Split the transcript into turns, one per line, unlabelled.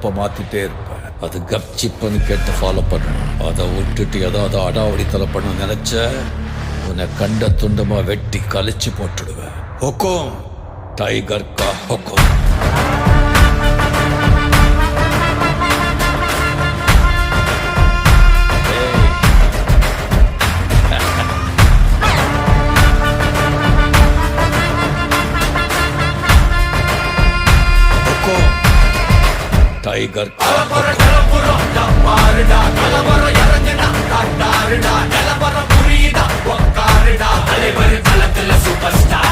மாத்திட்டே இருப்பேன். அது கப்சிப்புன்னு கேட்டு ஃபாலோ பண்ணணும். அதை விட்டுட்டு ஏதாவது அடாவடித்தலை பண்ண நினைச்ச உன்னை கண்ட துண்டமா வெட்டி கழிச்சு போட்டுடுவேன். ஹொக்கோம், டைகர் கா ஹொக்கோம். Tiger
super star